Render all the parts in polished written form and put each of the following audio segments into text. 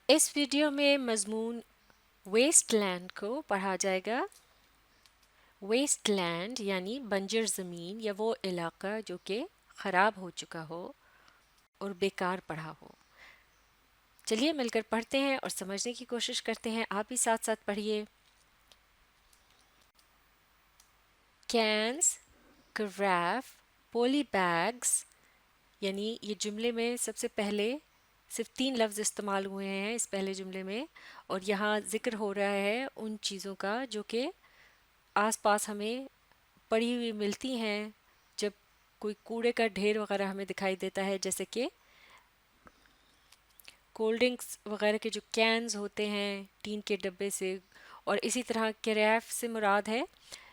اس video میں مضمون waste land کو پڑھا جائے گا۔ ویسٹ لینڈ یعنی بنجر زمین یا وہ علاقہ جو کہ خراب ہو چکا ہو اور بیکار پڑا ہو۔ چلیے مل کر پڑھتے ہیں اور سمجھنے کی کوشش کرتے ہیں۔ آپ بھی ساتھ ساتھ پڑھیے۔ کینز، کراف، پولی بیگز، یعنی یہ جملے میں سب سے پہلے صرف 3 لفظ استعمال ہوئے ہیں اس پہلے جملے میں، اور یہاں ذکر ہو رہا ہے ان چیزوں کا جو کہ آس پاس ہمیں پڑی ہوئی ملتی ہیں جب کوئی کوڑے کا ڈھیر وغیرہ ہمیں دکھائی دیتا ہے، جیسے کہ کولڈ ڈرنکس وغیرہ کے جو کینز ہوتے ہیں ٹین کے ڈبے سے، اور اسی طرح کریف سے مراد ہے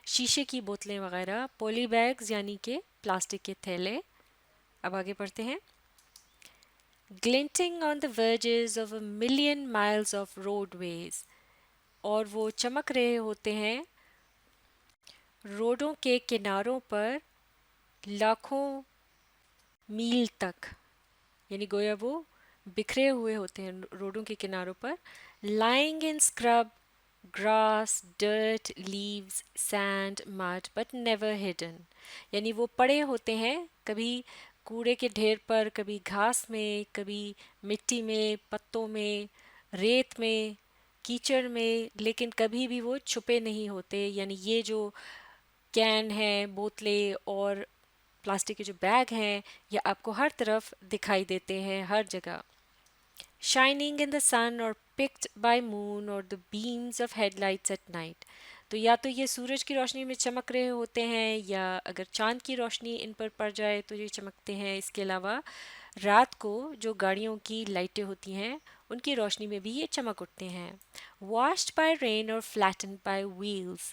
شیشے کی بوتلیں وغیرہ، پولی بیگز یعنی کہ پلاسٹک کے تھیلے۔ اب آگے پڑھتے ہیں۔ گلنٹنگ آن the verges of a million miles of roadways، اور وہ چمک رہے ہوتے ہیں روڈوں کے کناروں پر لاکھوں میل تک، یعنی گویا وہ بکھرے ہوئے ہوتے ہیں روڈوں کے کناروں پر۔ lying in scrub, grass, dirt, leaves, sand, mud, but never hidden، یعنی وہ پڑے ہوتے ہیں کبھی کوڑے کے ڈھیر پر، کبھی گھاس میں، کبھی مٹی میں، پتوں میں، ریت میں، کیچڑ میں، لیکن کبھی بھی وہ چھپے نہیں ہوتے۔ یعنی یہ جو کین ہیں، بوتلیں اور پلاسٹک کے جو بیگ ہیں، یہ آپ کو ہر طرف دکھائی دیتے ہیں، ہر جگہ۔ شائننگ ان دا سن اور picked by moon or the beams of headlights at night, تو یا تو یہ سورج کی روشنی میں چمک رہے ہوتے ہیں یا اگر چاند کی روشنی ان پر پڑ جائے تو یہ چمکتے ہیں۔ اس کے علاوہ رات کو جو گاڑیوں کی لائٹیں ہوتی ہیں ان کی روشنی میں بھی یہ چمک اٹھتے ہیں۔ واشڈ بائی رین اور فلیٹنڈ بائی ویلز،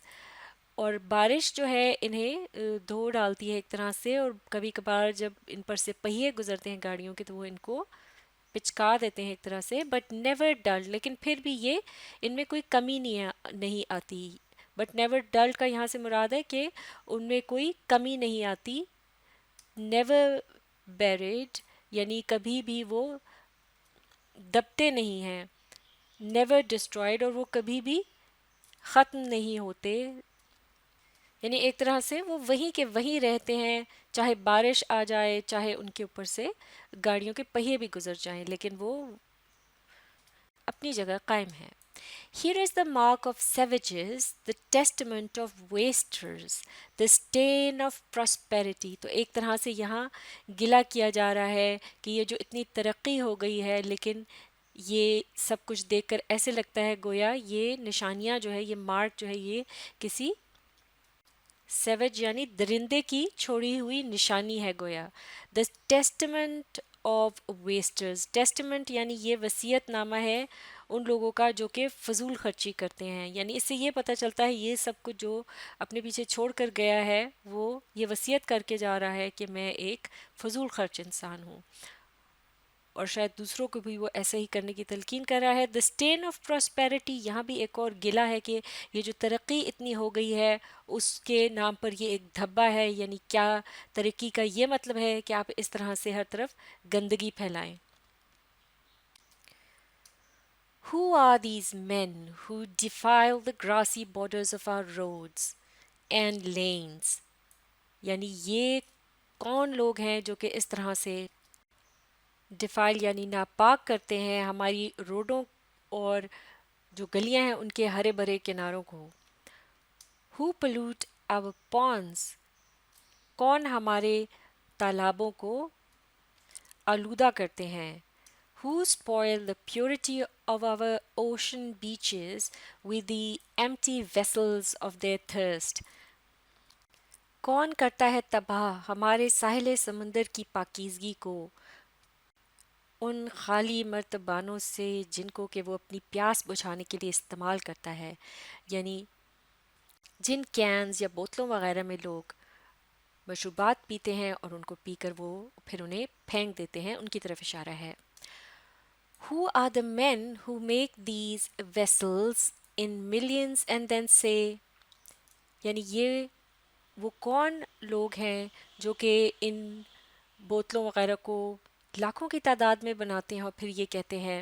اور بارش جو ہے انہیں دھو ڈالتی ہے ایک طرح سے، اور کبھی کبھار جب ان پر سے پہیے گزرتے ہیں گاڑیوں کے تو وہ ان کو پچکا دیتے ہیں ایک طرح سے۔ بٹ نیور ڈل، لیکن پھر بھی یہ ان میں کوئی کمی نہیں آتی۔ بٹ نیور ڈل کا یہاں سے مراد ہے کہ ان میں کوئی کمی نہیں آتی۔ نیور بیریڈ یعنی کبھی بھی وہ دبتے نہیں ہیں۔ نیور ڈسٹرائڈ، اور وہ کبھی بھی ختم نہیں ہوتے، یعنی ایک طرح سے وہ وہیں کے وہیں رہتے ہیں، چاہے بارش آ جائے، چاہے ان کے اوپر سے گاڑیوں کے پہیے بھی گزر جائیں، لیکن وہ اپنی جگہ قائم ہے۔ Here is the mark of savages, the testament of wasters, the stain of prosperity، تو ایک طرح سے یہاں گلہ کیا جا رہا ہے کہ یہ جو اتنی ترقی ہو گئی ہے لیکن یہ سب کچھ دیکھ کر ایسے لگتا ہے گویا یہ نشانیاں جو ہے، یہ مارک جو ہے، یہ کسی سیوج یعنی درندے کی چھوڑی ہوئی نشانی ہے گویا۔ دا ٹیسٹمنٹ آف ویسٹرز، ٹیسٹمنٹ یعنی یہ وصیت نامہ ہے ان لوگوں کا جو کہ فضول خرچی کرتے ہیں، یعنی اس سے یہ پتہ چلتا ہے یہ سب کچھ جو اپنے پیچھے چھوڑ کر گیا ہے وہ یہ وصیت کر کے جا رہا ہے کہ میں ایک فضول خرچ انسان ہوں، اور شاید دوسروں کو بھی وہ ایسے ہی کرنے کی تلقین کر رہا ہے۔ دا اسٹین آف پراسپیرٹی، یہاں بھی ایک اور گلہ ہے کہ یہ جو ترقی اتنی ہو گئی ہے اس کے نام پر یہ ایک دھبا ہے، یعنی کیا ترقی کا یہ مطلب ہے کہ آپ اس طرح سے ہر طرف گندگی پھیلائیں۔ Who are these men who defile the grassy borders of our roads and lanes، یعنی یہ کون لوگ ہیں جو کہ اس طرح سے ڈیفائل یعنی ناپاک کرتے ہیں ہماری روڈوں اور جو گلیاں ہیں ان کے ہرے بھرے کناروں کو۔ Who pollute our ponds، کون ہمارے تالابوں کو آلودہ کرتے ہیں۔ Who spoil the purity of our ocean beaches with the empty vessels of their thirst، کون کرتا ہے تباہ ہمارے ساحل سمندر کی پاکیزگی کو ان خالی مرتبانوں سے جن کو کہ وہ اپنی پیاس بجھانے کے لیے استعمال کرتا ہے، یعنی جن کینز یا بوتلوں وغیرہ میں لوگ مشروبات پیتے ہیں اور ان کو پی کر وہ پھر انہیں پھینک دیتے ہیں، ان کی طرف اشارہ ہے۔ Who are the men who make these vessels in millions and then say، یعنی یہ وہ کون لوگ ہیں جو کہ ان بوتلوں وغیرہ کو لاکھوں کی تعداد میں بناتے ہیں اور پھر یہ کہتے ہیں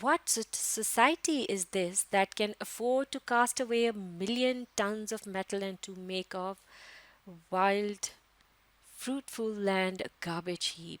What society is this that can afford to cast away 1 million tons of metal and to make of wild, fruitful land a garbage heap?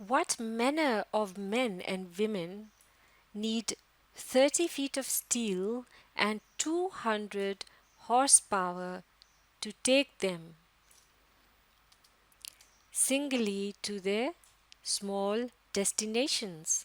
What manner of men and women need 30 feet of steel and 200 horsepower to take them singly to their small destinations?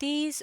30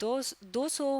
200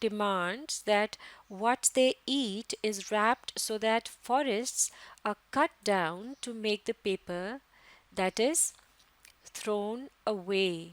demands that what they eat is wrapped so that forests are cut down to make the paper that is thrown away?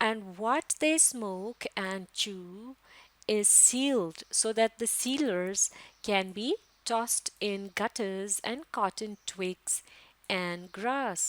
And what they smoke and chew is sealed so that the sealers can be tossed in gutters and cotton twigs and grass.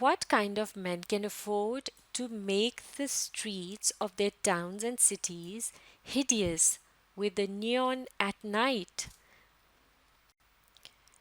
What kind of men can afford to make the streets of their towns and cities hideous with the neon at night?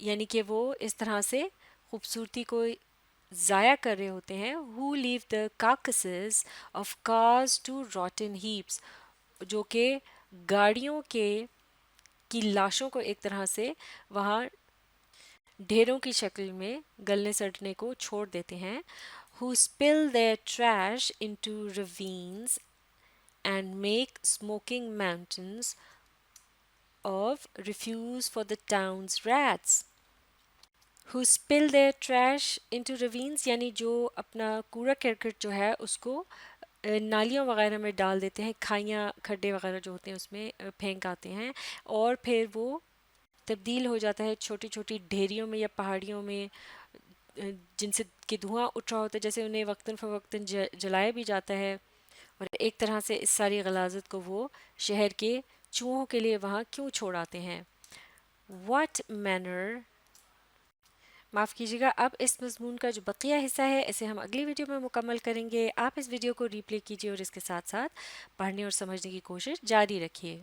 یعنی کہ وہ اس طرح سے خوبصورتی کو ضائع کر رہے ہوتے ہیں. who leave the carcasses of cars to rotten heaps, جو کہ گاڑیوں کے کی لاشوں کو ایک طرح سے وہاں ڈھیروں کی شکل میں گلنے سڑنے کو چھوڑ دیتے ہیں. who spill their trash into ravines and make smoking mountains of refuse for the town's rats. who spill their trash into ravines یعنی جو اپنا کوڑا کرکٹ جو ہے اس کو نالیوں وغیرہ میں ڈال دیتے ہیں، کھائیاں کھڈے وغیرہ جو ہوتے ہیں اس میں پھینک آتے ہیں، اور پھر وہ تبدیل ہو جاتا ہے چھوٹی چھوٹی ڈھیریوں میں یا پہاڑیوں میں جن سے کہ دھواں اٹھ رہا ہوتا ہے، جیسے انہیں وقتاً فوقتاً جلایا بھی جاتا ہے. اور ایک طرح سے اس ساری غلاظت کو وہ شہر کے چوہوں کے لیے وہاں کیوں چھوڑ آتے ہیں. واٹ مینر معاف کیجیے گا، اب اس مضمون کا جو بقیہ حصہ ہے اسے ہم اگلی ویڈیو میں مکمل کریں گے. آپ اس ویڈیو کو ری پلے کیجیے اور اس کے ساتھ ساتھ پڑھنے اور سمجھنے کی کوشش جاری رکھیے.